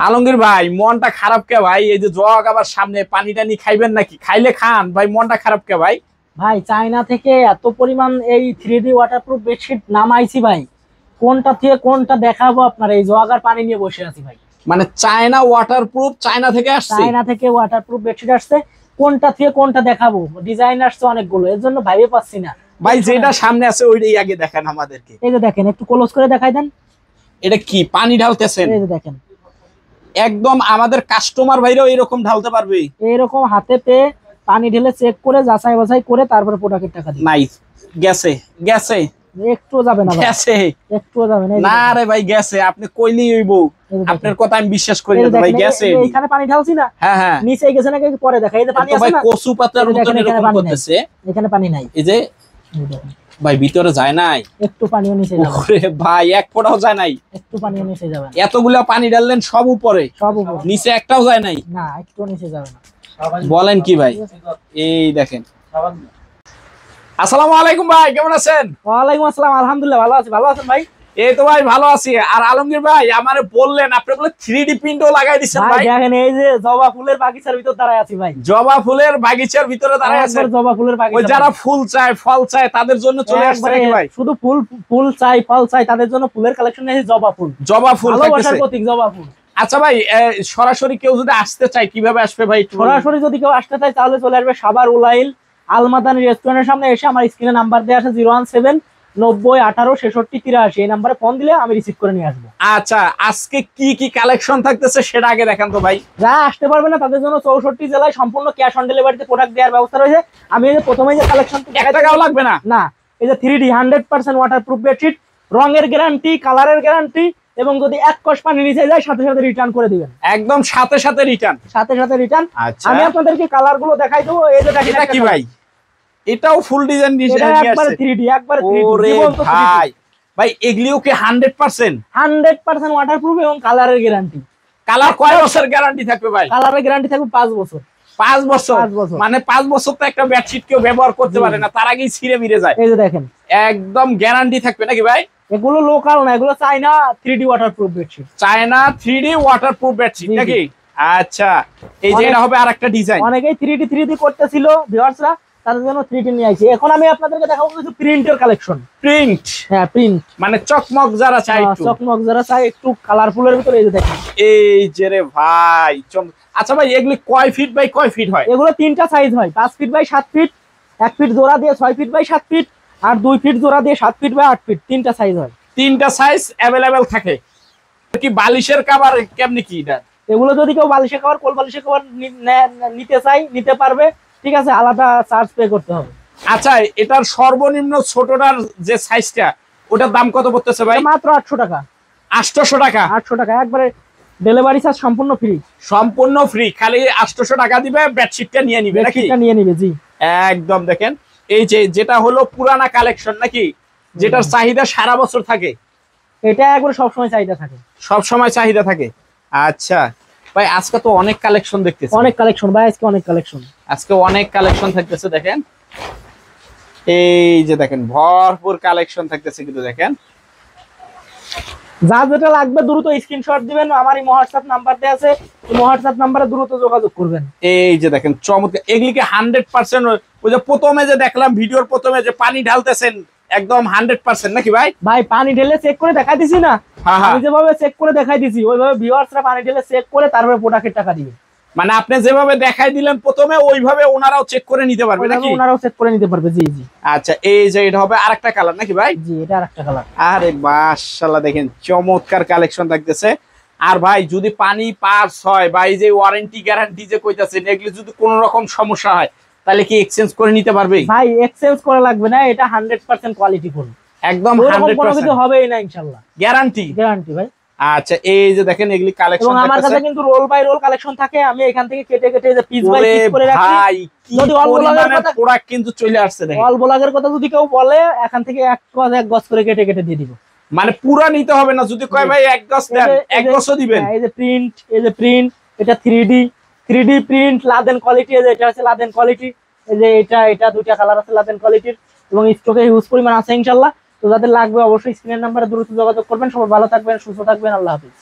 আলমগীর ভাই মনটা খারাপ কে ভাই? এই যে জগ আবার সামনে, পানি টানি খাইবেন নাকি? খাইলে খান ভাই, মনটা খারাপ কে ভাই? ভাই চায়না থেকে এত পরিমাণ এই 3D ওয়াটারপ্রুফ বেডশিট নামাইছি ভাই, কোনটা থেকে কোনটা দেখাবো আপনার? এই জগ আর পানি নিয়ে বসে আছি ভাই। মানে চায়না ওয়াটারপ্রুফ, চায়না থেকে আসছে? চায়না থেকে ওয়াটারপ্রুফ বেডশিট আসছে, কোনটা থেকে কোনটা দেখাবো? ডিজাইন আসছে অনেকগুলো, এর জন্য ভাইবে পাচ্ছি না ভাই যেটা সামনে আছে ওইটাই আগে দেখান আমাদেরকে। এই যে দেখেন, একটু ক্লোজ করে দেখাই দেন। এটা কি পানি ঢালতেছেন? এই যে দেখেন, একদম আমাদের কাস্টমার ভাইরাও এরকম ঢালতে পারবে? এইরকম হাতে পেয়ে পানি ঢেলে চেক করে যাচাই বাছাই করে তারপরে প্রোডাক্টের টাকা দিই। নাইস। গেছে গেছে, একটু যাবে না ভাই, গেছে একটু যাবে না। না রে ভাই গেছে, আপনি কইলেই হইব। আপনার কথা আমি বিশ্বাস করি না ভাই, গেছে। এইখানে পানি ঢালছি না? হ্যাঁ হ্যাঁ, নিচে গেছে নাকি পরে দেখা? এই যে পানি আছে না, কচু পাতার মতো এরকম করতেছে। এখানে পানি নাই, এই যে ভাই ভিতরে যায় নাই, একটু পানিও নিচে যাবে। ওরে ভাই এক ফোঁটাও যায় নাই, একটু পানিও নিচে যাবে। এতগুলা পানি ঢাললেন সব উপরে, সব উপরে, নিচে একটাও যায় নাই? না একটু নিচে যাবে না। বলেন কি ভাই? এই দেখেন। আসসালামু আলাইকুম ভাই, কেমন আছেন? ওয়ালাইকুম আসসালাম, আলহামদুলিল্লাহ ভালো আছি। ভালো আছেন ভাই? এই তো ভাই ভালো আছি। আর আলমগীর ভাই আমারে বললেন আপনি বলে 3D প্রিন্টও লাগাই দিচ্ছেন ভাই। দেখেন এই যে জবা ফুলের বাগিচার ভিতর দাঁড়ায় আছি ভাই। জবা ফুলের বাগিচার ভিতরে দাঁড়ায় আছেন? জবা ফুলের বাগিচা, ওই যারা ফুল চায় ফল চায় তাদের জন্য চলে আসছে নাকি ভাই? শুধু ফুল, ফুল চাই ফল চাই তাদের জন্য ফুলের কালেকশন নিয়ে জবা ফুল। জবা ফুল ভালোবাসার প্রতীক জবা ফুল। আচ্ছা ভাই, সরাসরি কেউ যদি আসতে চায় কিভাবে আসবে ভাই? সরাসরি যদি কেউ আসতে চায় তাহলে চলে আসবে সাভার উলাইল আলমাদানি রেস্টুরেন্টের সামনে এসে আমার স্ক্রিনে নাম্বার দেওয়া আছে 01790186683, এই নাম্বারে ফোন দিলে আমি রিসিভ করে নিয়ে আসবো। আচ্ছা আজকে কি কি কালেকশন থাকতেছে সেটা আগে দেখান তো ভাই। যারা আসতে পারবে না তাদের জন্য 64 জেলায় সম্পূর্ণ ক্যাশ অন ডেলিভারিতে প্রোডাক্ট দেওয়ার ব্যবস্থা রয়েছে। আমি এই যে প্রথমে যে কালেকশন, 1 টাকাও লাগবে না? না, এই যে 3D 100% ওয়াটারপ্রুফ বেডশিট, রঙের গ্যারান্টি, কালারের গ্যারান্টি, এবং যদি এক কষ পানি নিচে যায় সাথে সাথে রিটার্ন করে দিবেন। একদম সাথে সাথে রিটার্ন? সাথে সাথে রিটার্ন। আচ্ছা আমি আপনাদেরকে কালার গুলো দেখাই দেবো। এই যে দেখেন, এটা কি ভাই? এটাও ফুল ডিজাইন নিয়ে এটা আসছে? একবারে 3D, একবারে 3D। ওরে ভাই, ভাই এগুলিও কি 100%? 100% ওয়াটারপ্রুফ এবং কালারের গ্যারান্টি। কালার কয় বছর গ্যারান্টি থাকবে ভাই? কালারের গ্যারান্টি থাকবে 5 বছর। 5 বছর? 5 বছর। মানে 5 বছর তো একটা বেডশিট কেউ ব্যবহার করতে পারে না, তার আগেই ছিঁড়ে মিরে যায়। এই যে দেখেন, একদম গ্যারান্টি থাকবে নাকি ভাই? এগুলো লোকাল না, এগুলো China 3D waterproof bedsheet. China 3D waterproof bedsheet নাকি? আচ্ছা, এই যে এটা হবে আরেকটা ডিজাইন। অনেকেই 3D করতেছিল ভিউয়ার্সরা, তাদের জন্য 3D নিয়ে আইছি। এখন আমি আপনাদেরকে দেখাবো কিছু প্রিন্টের কালেকশন। প্রিন্ট? হ্যাঁ প্রিন্ট, মানে চকমক যারা চায়, চকমক যারা চায় একটু কালারফুলের ভিতরে। এই যে দেখেন, এই যে রে ভাই। আচ্ছা ভাই এগুলি কয় ফিট বাই কয় ফিট হয়? এগুলো 3টা সাইজ হয়, 5 ফিট বাই 7 ফিট, 1 ফিট জোড়া দিয়ে 6 ফিট বাই 7 ফিট, আর 2 ফিট জোড়া দিয়ে 7 ফিট বাই 8 ফিট। 3টা সাইজ হয়। 3টা সাইজ অ্যাভেলেবেল থাকে কি? বালিশের কভার কেমনি কি এটা? এগুলো যদি কেউ বালিশের কভার, কোল বালিশের কভার নিতে চাই নিতে পারবে, ঠিক আছে, আলাদা চার্জ পে করতে হবে। আচ্ছা এটার সর্বনিম্ন ছোটটার যে সাইজটা, ওটার দাম কত পড়তেছে ভাই? মাত্র 800 টাকা। 800 টাকা? 800 টাকা, একবারে ডেলিভারি চার্জ সম্পূর্ণ ফ্রি। সম্পূর্ণ ফ্রি, খালি 800 টাকা দিবে, বেডশিটটা নিয়ে নিবে নাকি? বেডশিটটা নিয়ে নিবে, জি একদম। দেখেন এই যে যেটা হলো পুরানা কালেকশন নাকি, যেটার চাহিদা সারা বছর থাকে? এটা একবারে সব সময় চাহিদা থাকে। সব সময় চাহিদা থাকে। আচ্ছা ভাই আজকে তো অনেক কালেকশন দেখতেছি। অনেক কালেকশন ভাই, আজকে অনেক কালেকশন। আজকে অনেক কালেকশন থাকতেছে। দেখেন এই যে দেখেন ভরপুর কালেকশন থাকতেছে কিন্তু। দেখেন যা যেটা লাগবে দ্রুত স্ক্রিনশট দিবেন, আমারই হোয়াটসঅ্যাপ নাম্বার দেওয়া আছে, হোয়াটসঅ্যাপ নাম্বারে দ্রুত যোগাযোগ করবেন। এই যে দেখেন চমৎকার, এগুলিকে 100%, ওই যে প্রথমে যে দেখলাম ভিডিওর প্রথমে যে পানি ঢালতেছেন একদম 100% নাকি ভাই? ভাই পানি ঢেলে চেক করে দেখাই দিছি না? আমি যেভাবে চেক করে দেখাই দিছি ওইভাবে ভিউয়ার্সরা পানি ঢেলে চেক করে তারপরে প্রোডাক্টের টাকা দিবে। মানে আপনি যেভাবে দেখাই দিলেন প্রথমে, ওইভাবে ওনারাও চেক করে নিতে পারবে নাকি? ওনারাও চেক করে নিতে পারবে, জি জি। আচ্ছা এই যে এটা হবে আরেকটা কালার নাকি ভাই? জি এটা আরেকটা কালার। আরে মাশাআল্লাহ, দেখেন চমৎকার কালেকশন থাকতেছে। আর ভাই যদি পানি পাস হয় বা এই যে ওয়ারেন্টি গ্যারান্টি যে কইতাছেন, এগুলো যদি কোনো রকম সমস্যা হয় তাহলে কি এক্সচেঞ্জ করে নিতে পারবে? ভাই এক্সচেঞ্জ করা লাগবে না, এটা 100% কোয়ালিটি ফুল, একদম 100% কোনো কিছু হবেই না ইনশাআল্লাহ, গ্যারান্টি গ্যারান্টি ভাই। আচ্ছা এই যে দেখেন এগুলি কালেকশন, এবং আমার কাছে কিন্তু রোল বাই রোল কালেকশন থাকে, আমি এখান থেকে কেটে কেটে যে পিস বাই পিস করে রাখি। ভাই যদি অল ব্লগের কথা, প্রোডাক্ট কিন্তু চলে আসছে। দেখেন অল ব্লগের কথা যদি কেউ বলে, এখান থেকে এক গজ করে কেটে কেটে দিয়ে দিব। মানে পুরা নিতে হবে না, যদি কয় ভাই এক গজ দেন এক গজও দিবেন। এই যে প্রিন্ট, এই যে প্রিন্ট, এটা 3D প্রিন্ট, লাদেন কোয়ালিটি, এই যে এটা আছে লাদেন কোয়ালিটি, এই যে এটা দুইটা কালার আছে লাদেন কোয়ালিটির, এবং স্টকে হিউজ পরিমাণ আছে ইনশাআল্লাহ। তো যাদের লাগবে অবশ্যই স্ক্রিনের নাম্বারে দ্রুত যোগাযোগ করবেন। সবাই ভালো থাকবেন, সুস্থ থাকবেন, আল্লাহ হাফেজ।